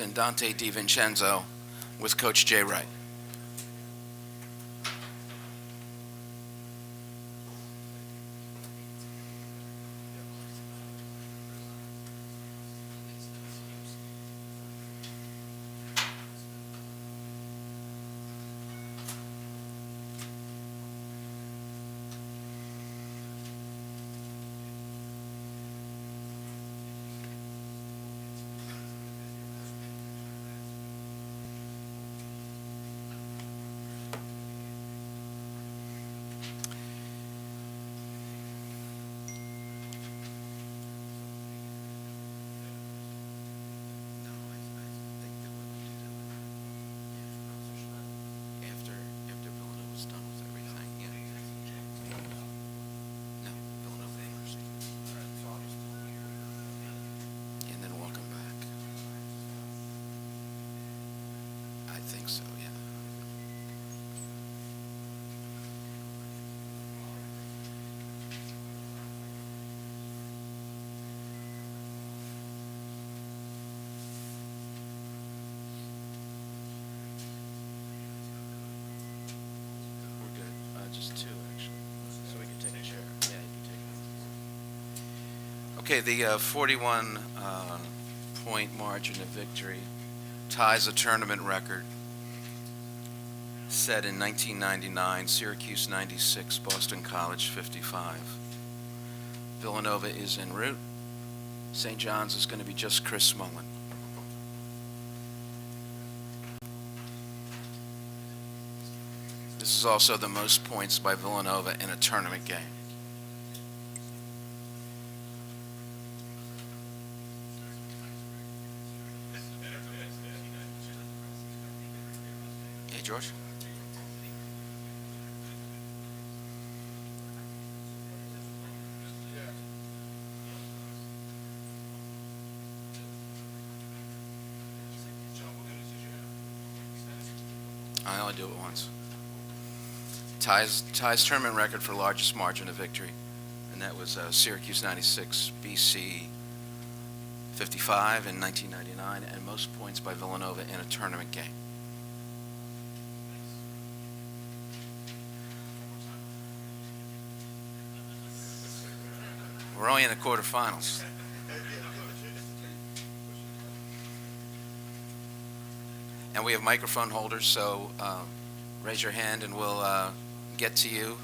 and Dante DiVincenzo with Coach Jay Wright. After Villanova's done with everything, yeah. No, Villanova first. And then welcome back. I think so, yeah. We're good. Just two, actually. So we can take a chair. Yeah, you can take it. Okay, the 41 point margin of victory ties a tournament record set in 1999, Syracuse 96, Boston College 55. Villanova is en route. St. John's is going to be just Chris Mullen. This is also the most points by Villanova in a tournament game. Hey, George. I only do it once. Ties tournament record for largest margin of victory, and that was Syracuse 96, BC 55 in 1999, and most points by Villanova in a tournament game. We're only in the quarterfinals. And we have microphone holders, so raise your hand and we'll get to you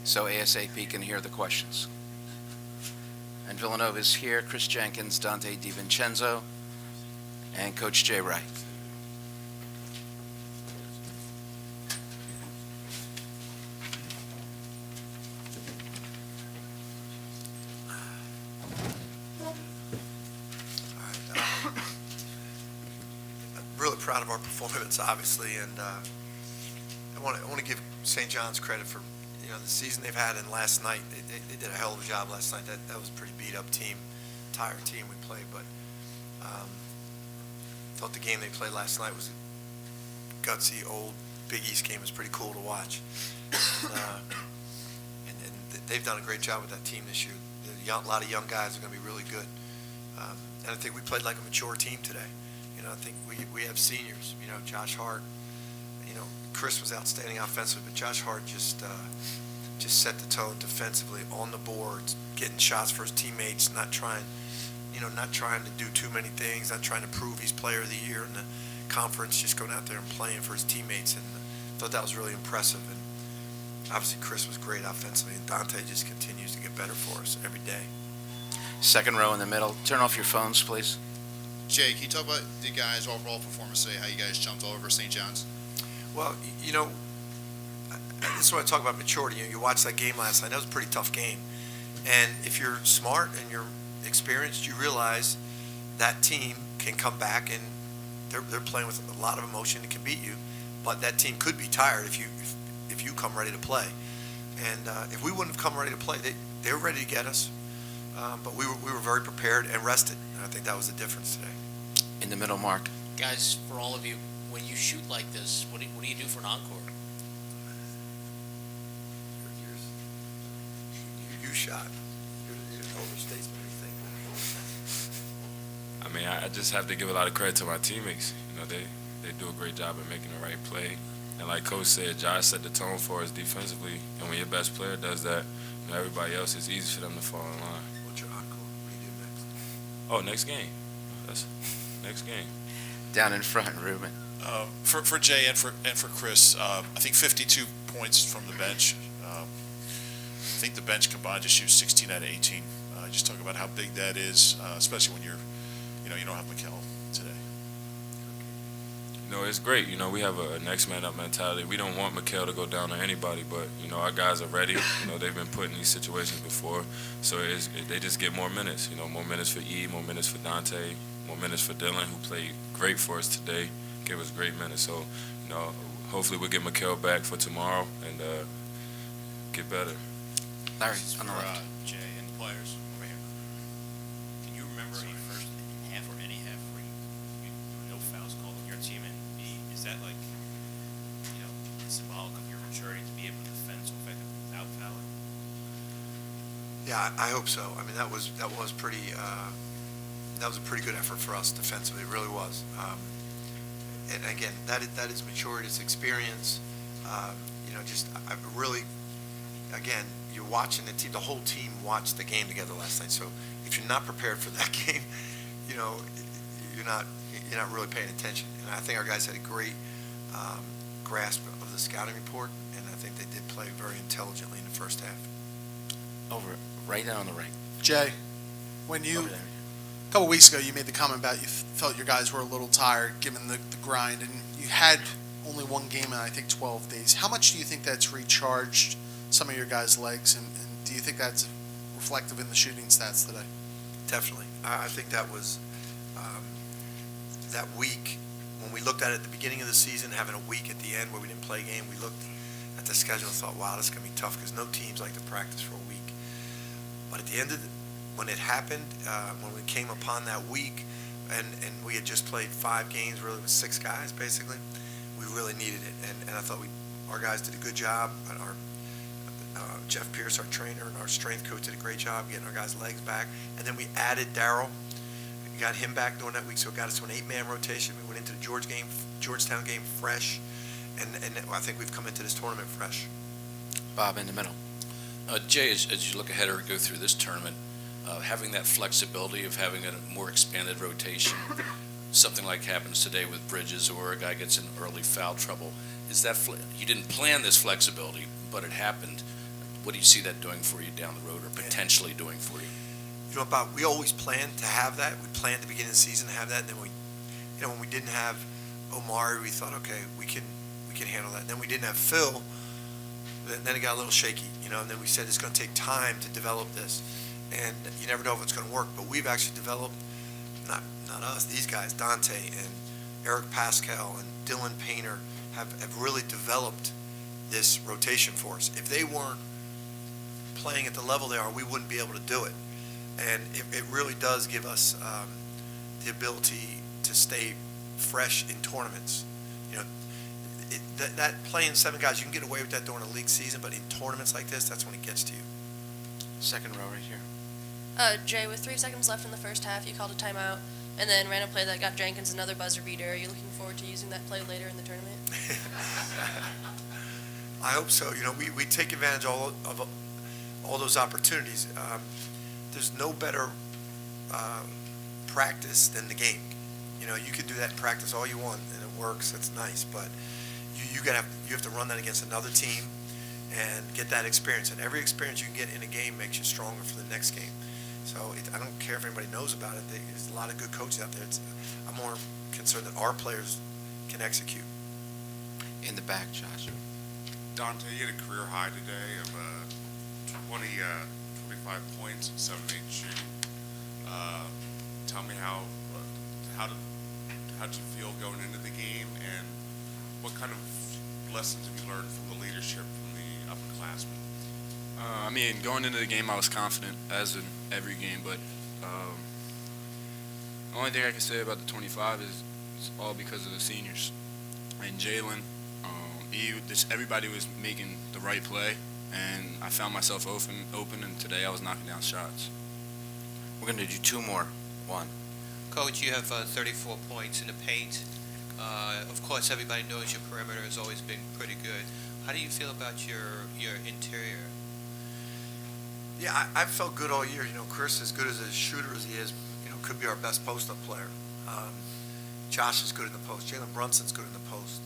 so ASAP can hear the questions. And Villanova is here, Chris Jenkins, Dante DiVincenzo, and Coach Jay Wright. Really proud of our performance, obviously, and I want to give St. John's credit for the season they've had. And last night they did a hell of a job last night. That was a pretty beat up team, tired team we played, but thought the game they played last night was a gutsy old Big East game. It was pretty cool to watch, and they've done a great job with that team this year. A lot of young guys are going to be really good, and I think we played like a mature team today. I think we have seniors. Josh Hart. Chris was outstanding offensively, but Josh Hart just set the tone defensively on the boards, getting shots for his teammates, not trying to do too many things, not trying to prove he's player of the year in the conference, just going out there and playing for his teammates. And I thought that was really impressive. And obviously Chris was great offensively, and Dante just continues to get better for us every day. Second row in the middle. Turn off your phones, please. Jay, can you talk about the guys' overall performance today, how you guys jumped all over St. John's? Well, this is what I talk about maturity. You watched that game last night. That was a pretty tough game. And if you're smart and you're experienced, you realize that team can come back, and they're playing with a lot of emotion and can beat you. But that team could be tired if you come ready to play. And if we wouldn't have come ready to play, they were ready to get us. But we were very prepared and rested. And I think that was the difference today. In the middle, Mark. Guys, for all of you, when you shoot like this, what do you do for an encore? You shot. You're an overstatement, anything. I mean, I just have to give a lot of credit to my teammates. You know, they do a great job of making the right play. And like Coach said, Josh set the tone for us defensively. And when your best player does that, you know, everybody else, it's easy for them to fall in line. What's your encore? What do you do next? Oh, next game. That's next game. Down in front, Ruben. For Jay and for Chris, I think 52 points from the bench. I think the bench combined just shoots 16 out of 18. Just talk about how big that is, especially when you don't have Mikal today. No, it's great. You know, we have a next man up mentality. We don't want Mikal to go down to anybody, but, you know, our guys are ready. You know, they've been put in these situations before, so they just get more minutes. You know, more minutes for E, more minutes for Dante, more minutes for Dylan, who played great for us today, gave us great minutes. So, you know, hopefully we'll get Mikal back for tomorrow and get better. Larry, This is on the for left. Jay and the players over here. Can you remember any first half or any half where there were no fouls called on your team? And B, is that like, symbolic of your maturity to be able to defend so effectively without fouling? Yeah, I hope so. I mean, that was pretty. That was a pretty good effort for us defensively. It really was. And again, that is maturity, it's experience. I really, again, you're watching the team. The whole team watched the game together last night. So if you're not prepared for that game, you're not really paying attention. And I think our guys had a great grasp of the scouting report, and I think they did play very intelligently in the first half. Over, right down on the right. Jay, when you, Over there. a couple weeks ago, you made the comment about you felt your guys were a little tired given the grind, and you had only one game in, I think, 12 days. How much do you think that's recharged some of your guys' legs, and do you think that's reflective in the shooting stats today? Definitely. I think that was that week when we looked at it at the beginning of the season, having a week at the end where we didn't play a game, we looked at the schedule and thought, wow, this is going to be tough because no teams like to practice for a week. But at the end of when it happened, when we came upon that week, and we had just played 5 games, really with 6 guys basically, we really needed it. And I thought our guys did a good job. And our Jeff Pierce, our trainer, and our strength coach did a great job getting our guys' legs back. And then we added Darryl. We got him back during that week, so it got us to an 8-man rotation. We went into the Georgetown game fresh, and I think we've come into this tournament fresh. Bob in the middle. Jay, as you look ahead or go through this tournament, having that flexibility of having a more expanded rotation, something like happens today with Bridges or a guy gets in early foul trouble, is that you didn't plan this flexibility, but it happened. What do you see that doing for you down the road, or potentially doing for you? You know, Bob, we always planned to have that. We planned at the beginning of the season to have that. And then when we didn't have Omari, we thought, okay, we can handle that. And then we didn't have Phil. Then it got a little shaky, and then we said it's going to take time to develop this. And you never know if it's going to work. But we've actually developed, not us, these guys, Dante and Eric Pascal and Dylan Painter have really developed this rotation for us. If they weren't playing at the level they are, we wouldn't be able to do it. And it really does give us the ability to stay fresh in tournaments. That playing 7 guys, you can get away with that during a league season, but in tournaments like this, that's when it gets to you. Second row right here. Jay, with 3 seconds left in the first half, you called a timeout and then ran a play that got Jenkins another buzzer beater. Are you looking forward to using that play later in the tournament? I hope so. We take advantage of all those opportunities. There's no better practice than the game. You can do that in practice all you want, and it works. That's nice, but you have to run that against another team and get that experience. And every experience you can get in a game makes you stronger for the next game. So I don't care if anybody knows about it. There's a lot of good coaches out there. I'm more concerned that our players can execute. In the back, Josh. Dante, you had a career high today of 25 points and 7-8 shooting. Tell me how did you feel going into the game, and what kind of lessons have you learned from the leadership from the upperclassmen? I mean, going into the game, I was confident, as in every game, but the only thing I can say about the 25 is it's all because of the seniors. And Jalen, everybody was making the right play, and I found myself open, and today I was knocking down shots. We're going to do 2 more. 1. Coach, you have 34 points in the paint. Of course, everybody knows your perimeter has always been pretty good. How do you feel about your interior? Yeah, I felt good all year. You know, Chris, as good as a shooter as he is, you know, could be our best post-up player. Josh is good in the post. Jalen Brunson's good in the post.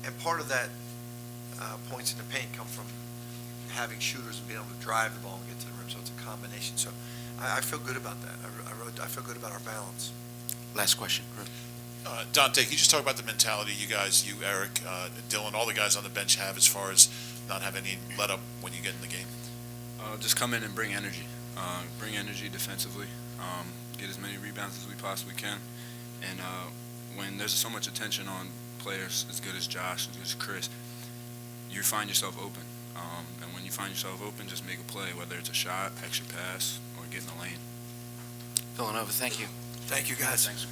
And part of that points in the paint come from having shooters and being able to drive the ball and get to the rim. So it's a combination. So I feel good about that. I feel good about our balance. Last question. Dante, can you just talk about the mentality you guys, you, Eric, Dylan, all the guys on the bench have as far as not having any let up when you get in the game? Just come in and bring energy. Bring energy defensively. Get as many rebounds as we possibly can. And when there's so much attention on players as good as Josh, as good as Chris, you find yourself open. And when you find yourself open, just make a play, whether it's a shot, extra pass, or get in the lane. Villanova, thank you. Thank you, guys. Thanks.